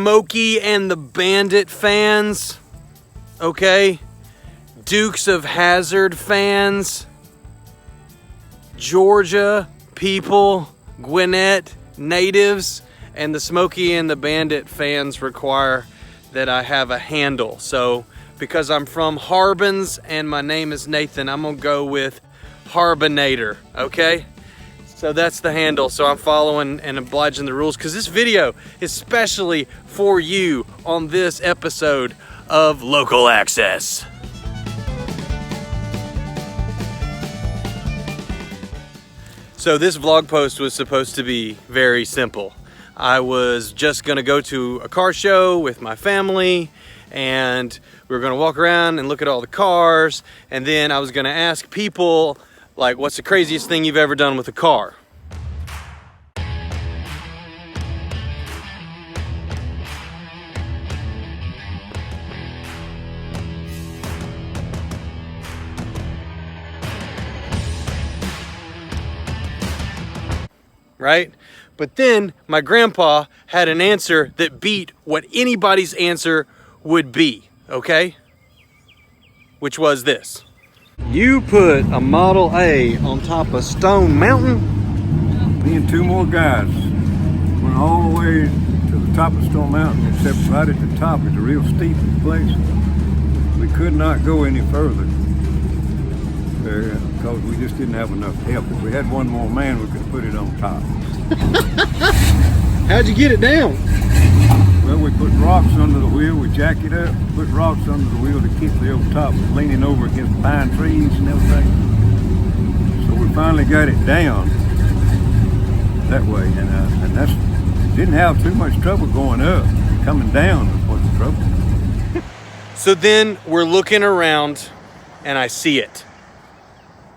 Smokey and the Bandit fans, okay? Dukes of Hazzard fans, Georgia people, Gwinnett natives, and the Smokey and the Bandit fans require that I have a handle. So because I'm from Harbins and my name is Nathan, I'm gonna go with Harbinator, okay? So that's the handle. So I'm following and obliging the rules because this video is specially for you on this episode of Local Access. So this vlog post was supposed to be very simple. I was just gonna go to a car show with my family and we were gonna walk around and look at all the cars, and then I was gonna ask people, like, what's the craziest thing you've ever done with a car? Right? But then my grandpa had an answer that beat what anybody's answer would be, okay? Which was this. You put a Model A on top of Stone Mountain? Me and two more guys went all the way to the top of Stone Mountain, except right at the top is a real steep place. We could not go any further there because we just didn't have enough help. If we had one more man, we could put it on top. How'd you get it down? Well, we put rocks under the wheel, we jack it up, put rocks under the wheel to keep the old top leaning over against pine trees and everything. So we finally got it down that way, and that's didn't have too much trouble going up. Coming down was the trouble. So then we're looking around and I see it.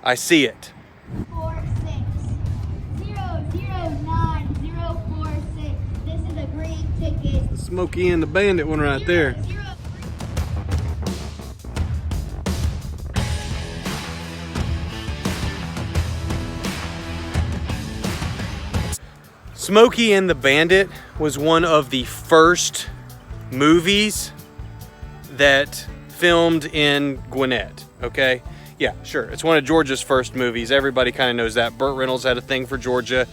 I see it. 4600946. This is a green ticket. The Smokey and the Bandit one right there. Smokey and the Bandit was one of the first movies that filmed in Gwinnett, okay? Yeah, sure, it's one of Georgia's first movies. Everybody kind of knows that. Burt Reynolds had a thing for Georgia.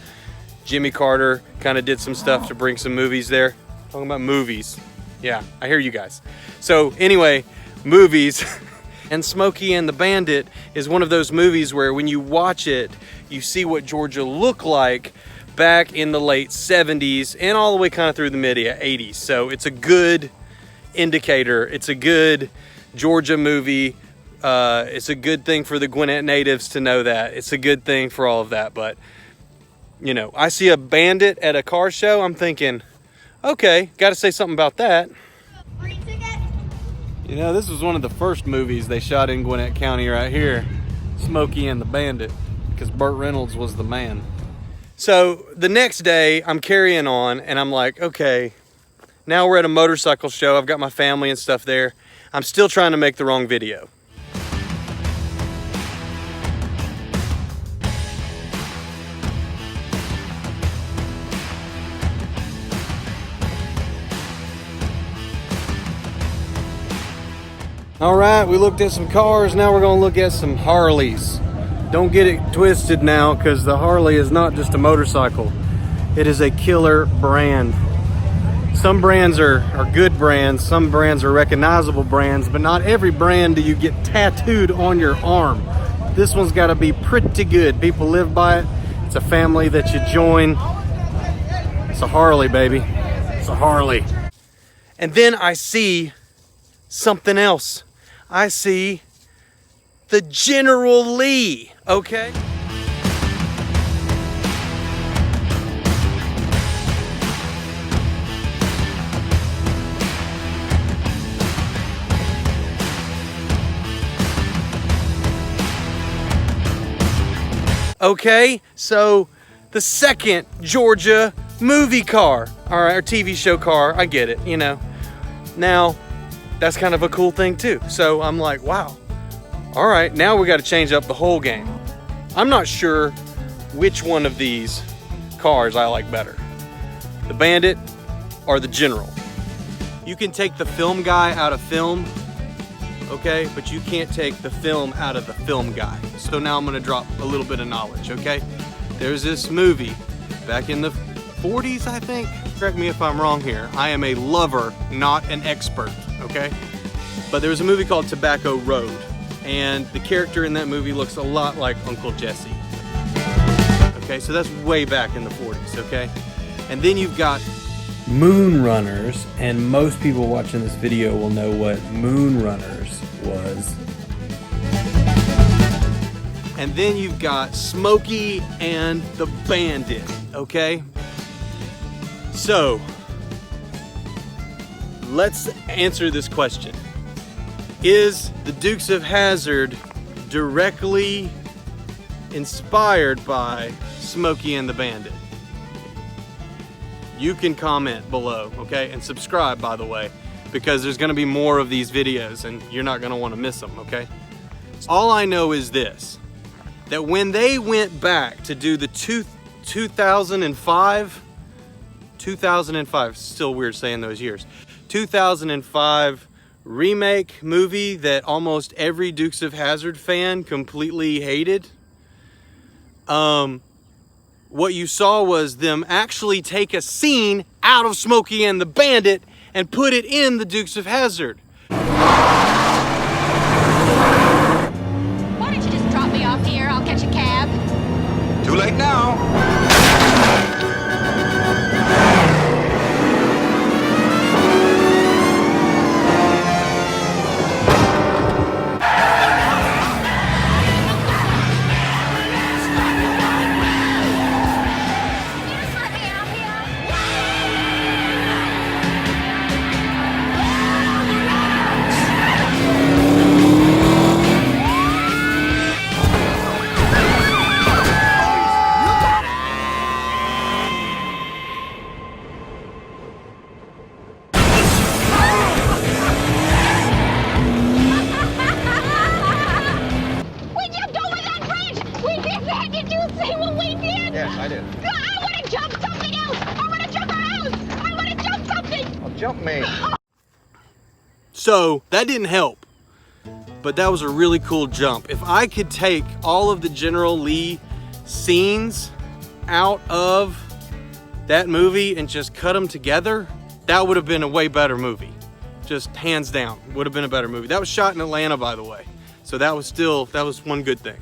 Jimmy Carter kind of did some stuff to bring some movies there. Talking about movies. Yeah, I hear you guys. So anyway, movies. And Smokey and the Bandit is one of those movies where when you watch it, you see what Georgia looked like back in the late 70s and all the way kind of through the mid 80s. So it's a good indicator. It's a good Georgia movie. It's a good thing for the Gwinnett natives to know that. It's a good thing for all of that. But, you know, I see a bandit at a car show. I'm thinking, okay, got to say something about that. Green ticket? You know, this was one of the first movies they shot in Gwinnett County right here. Smokey and the Bandit, because Burt Reynolds was the man. So the next day I'm carrying on and I'm like, okay, now we're at a motorcycle show. I've got my family and stuff there. I'm still trying to make the wrong video. All right, we looked at some cars. Now we're gonna look at some Harleys. Don't get it twisted now, because the Harley is not just a motorcycle. It is a killer brand. Some brands are good brands, some brands are recognizable brands, but not every brand do you get tattooed on your arm. This one's gotta be pretty good. People live by it. It's a family that you join. It's a Harley, baby. It's a Harley. And then I see something else. I see the General Lee, okay? Okay, so the second Georgia movie car, all right, or TV show car, I get it, you know. Now, that's kind of a cool thing too. So I'm like, wow, all right, now we got to change up the whole game. I'm not sure which one of these cars I like better, the Bandit or the General. You can take the film guy out of film, okay? But you can't take the film out of the film guy. So now I'm gonna drop a little bit of knowledge, okay? There's this movie back in the 40s, I think. Correct me if I'm wrong here. I am a lover, not an expert, okay? But there was a movie called Tobacco Road, and the character in that movie looks a lot like Uncle Jesse. Okay, so that's way back in the 40s, okay? And then you've got Moon Runners, and most people watching this video will know what Moon Runners was. And then you've got Smokey and the Bandit, okay? So, let's answer this question. Is the Dukes of Hazzard directly inspired by Smokey and the Bandit? You can comment below, okay? And subscribe, by the way, because there's gonna be more of these videos and you're not gonna wanna miss them, okay? All I know is this, that when they went back to do the 2005, still weird saying those years, 2005 remake movie that almost every Dukes of Hazzard fan completely hated, what you saw was them actually take a scene out of Smokey and the Bandit and put it in the Dukes of Hazzard. Why don't you just drop me off here? I'll catch a cab. Too late now. Yes, I did. I want to jump something else. I want to jump a house. I want to jump something. Well, jump me. So that didn't help, but that was a really cool jump. If I could take all of the General Lee scenes out of that movie and just cut them together, that would have been a way better movie. Just hands down, would have been a better movie. That was shot in Atlanta, by the way. So that was one good thing,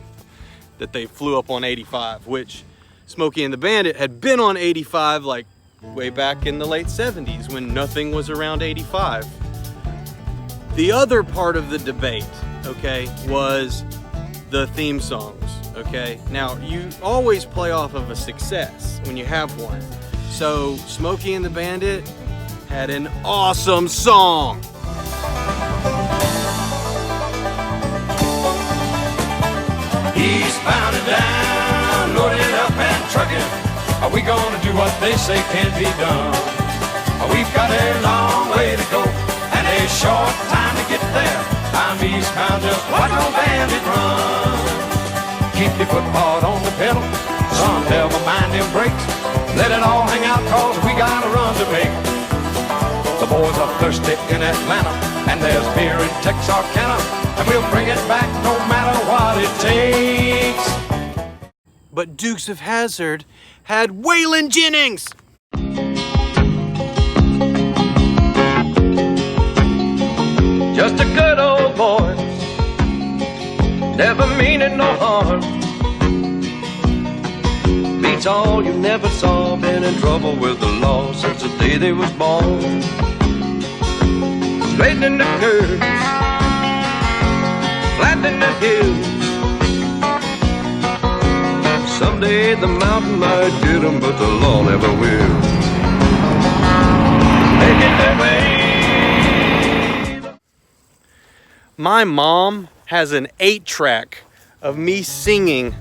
that they flew up on 85, which Smokey and the Bandit had been on 85 like way back in the late 70s when nothing was around 85. The other part of the debate, okay, was the theme songs, okay? Now, you always play off of a success when you have one. So Smokey and the Bandit had an awesome song. Eastbound and down, loaded up and trucking. Are we gonna do what they say can't be done? We've got a long way to go and a short time to get there. I'm eastbound, just watch old Bandit run. Keep your foot hard on the pedal, son, never mind them brakes. Let it all hang out, cause we got a run to make. The boys are thirsty in Atlanta, and there's beer in Texarkana, and we'll bring it back no matter what it takes. But Dukes of Hazzard had Waylon Jennings. Just a good old boy, never meaning no harm. Beats all you never saw, been in trouble with the law since the day they was born. Straightening the curves, flattening the hills. Someday the mountain might get them, but the law never will. Making their way. My mom has an 8-track of me singing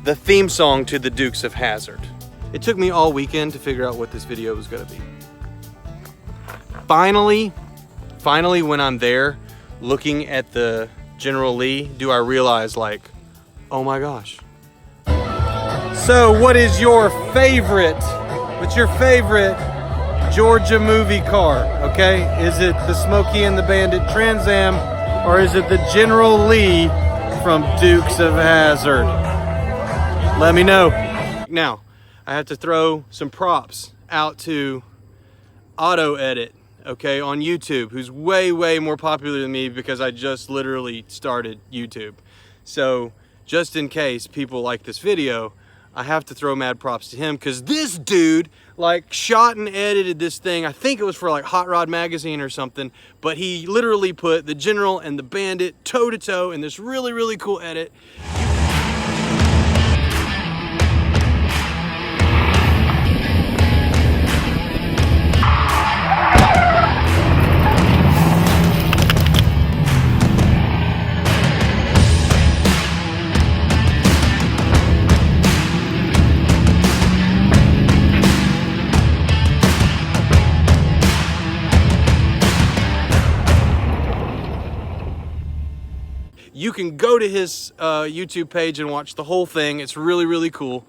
the theme song to the Dukes of Hazzard. It took me all weekend to figure out what this video was gonna be. Finally, when I'm there looking at the General Lee, do I realize, like, oh my gosh. So what is your favorite, what's your favorite Georgia movie car, Okay, is it the Smokey and the Bandit Trans Am, or is it the General Lee from Dukes of Hazzard? Let me know. Now, I have to throw some props out to Auto Edit, okay, on YouTube, who's way, way more popular than me because I just literally started YouTube. So, just in case people like this video, I have to throw mad props to him because this dude like shot and edited this thing. I think it was for like Hot Rod Magazine or something, but he literally put the General and the Bandit toe to toe in this really, really cool edit. You can go to his YouTube page and watch the whole thing. It's really, really cool.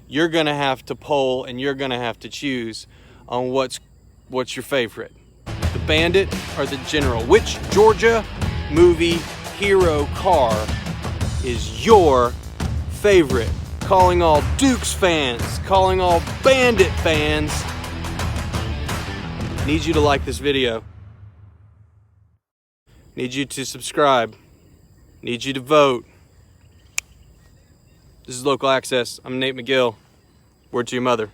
You're gonna have to poll and you're gonna have to choose on what's your favorite. The Bandit or the General? Which Georgia movie hero car is your favorite? Calling all Dukes fans, calling all Bandit fans. Need you to like this video. Need you to subscribe. Need you to vote. This is Local Access. I'm Nate McGill. Word to your mother.